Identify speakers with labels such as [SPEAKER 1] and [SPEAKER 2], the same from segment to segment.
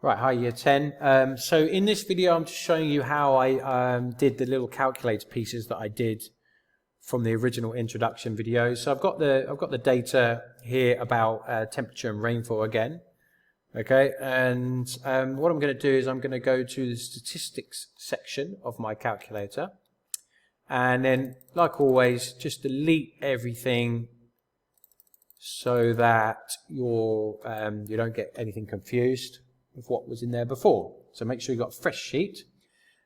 [SPEAKER 1] Right, hi Year 10. So in this video I'm just showing you how I did the little calculator pieces that I did from the original introduction video. So I've got the data here about temperature and rainfall again. Okay, and what I'm going to do is I'm going to go to the statistics section of my calculator, and then, like always, just delete everything so that you don't get anything confused with what was in there before. So make sure you've got a fresh sheet.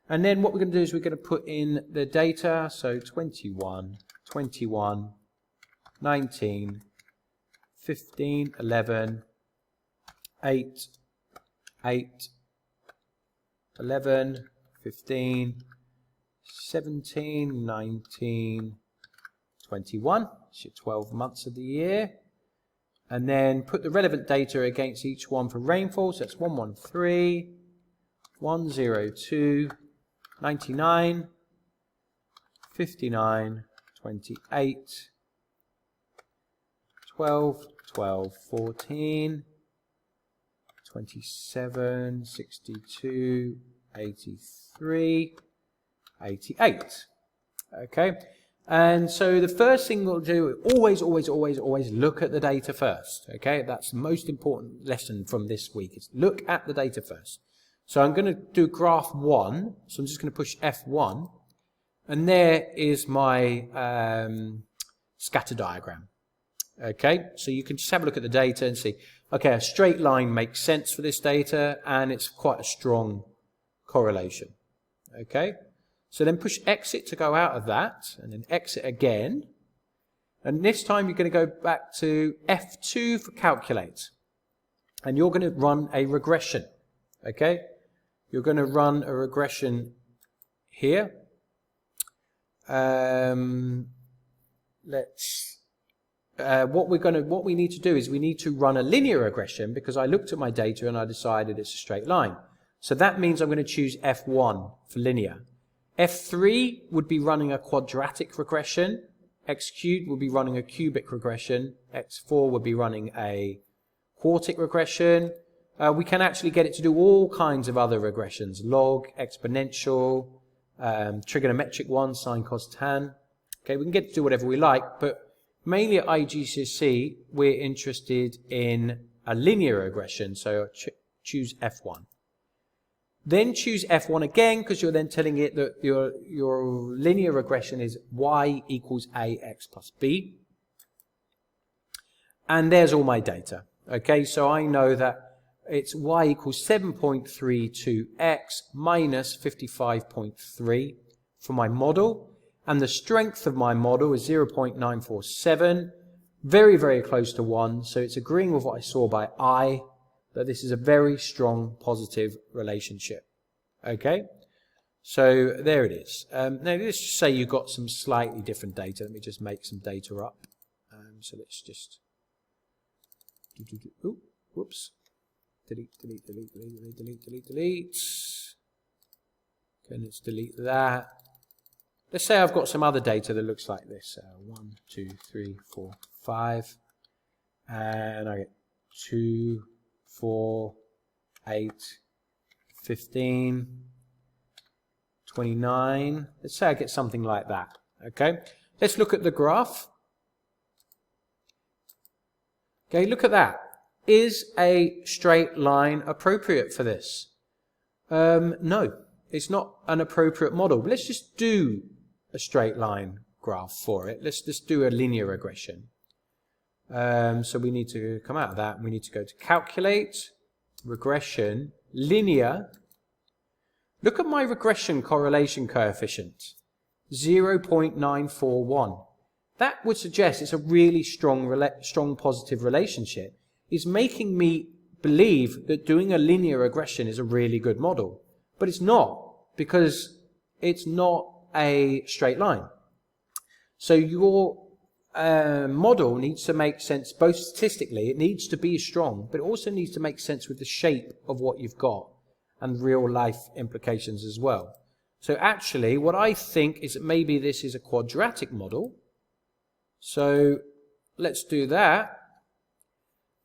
[SPEAKER 1] And then what we're going to do is we're going to put in the data. So 21, 21, 19, 15, 11, 8, 8, 11, 15, 17, 19, 21. It's your 12 months of the year. And then put the relevant data against each one for rainfall. So that's 113, 102, 99, 59, 28, 12, 12, 14, 27, 62, 83, 88. Okay. And so the first thing we'll do, always look at the data first. Okay, that's the most important lesson from this week, is look at the data first. So I'm going to do graph 1. So I'm just going to push F1. And there is my scatter diagram. Okay, so you can just have a look at the data and see, okay, a straight line makes sense for this data, and it's quite a strong correlation. Okay. So then push exit to go out of that, and then exit again. And this time you're going to go back to F2 for calculate. And you're going to run a regression. Okay? You're going to run a regression here. What we need to do is we need to run a linear regression, because I looked at my data and I decided it's a straight line. So that means I'm going to choose F1 for linear. F3 would be running a quadratic regression. X cubed would be running a cubic regression. X4 would be running a quartic regression. We can actually get it to do all kinds of other regressions: log, exponential, trigonometric ones, sine, cos, tan. Okay, we can get it to do whatever we like, but mainly at IGCSE we're interested in a linear regression, so choose F1. Then choose F1 again, because you're then telling it that your linear regression is y equals ax plus b. And there's all my data. Okay, so I know that it's y equals 7.32x minus 55.3 for my model. And the strength of my model is 0.947, very, very close to 1. So it's agreeing with what I saw by eye, that this is a very strong positive relationship. Okay, so there it is. Now let's just say you've got some slightly different data. Let me just make some data up. So let's just whoops, delete. Okay, let's delete that. Let's say I've got some other data that looks like this. 1, 2, 3, 4, 5, and I get 2, 4, 8, 15, 29. Let's say I get something like that. Okay, let's look at the graph. Okay, look at that. Is a straight line appropriate for this? No, it's not an appropriate model. But let's just do a straight line graph for it. Let's just do a linear regression. So we need to come out of that, and we need to go to calculate, regression, linear. Look at my regression correlation coefficient, 0.941. That would suggest it's a really strong positive relationship. It's making me believe that doing a linear regression is a really good model. But it's not, because it's not a straight line. So your model needs to make sense, both statistically, it needs to be strong, but it also needs to make sense with the shape of what you've got and real life implications as well. So actually, what I think is that maybe this is a quadratic model. So let's do that.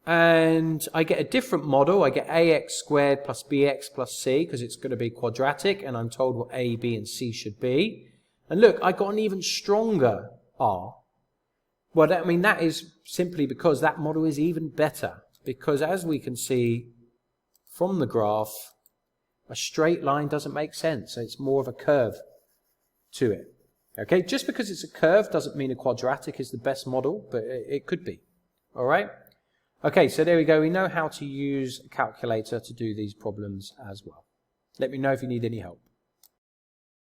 [SPEAKER 1] and I get a different model. I get ax squared plus bx plus c, because it's going to be quadratic, and I'm told what a, b, and c should be. And look, I got an even stronger r. Well, that is simply because that model is even better, because as we can see from the graph, a straight line doesn't make sense. So it's more of a curve to it. Okay, just because it's a curve doesn't mean a quadratic is the best model, but it could be. All right? Okay, so there we go. We know how to use a calculator to do these problems as well. Let me know if you need any help.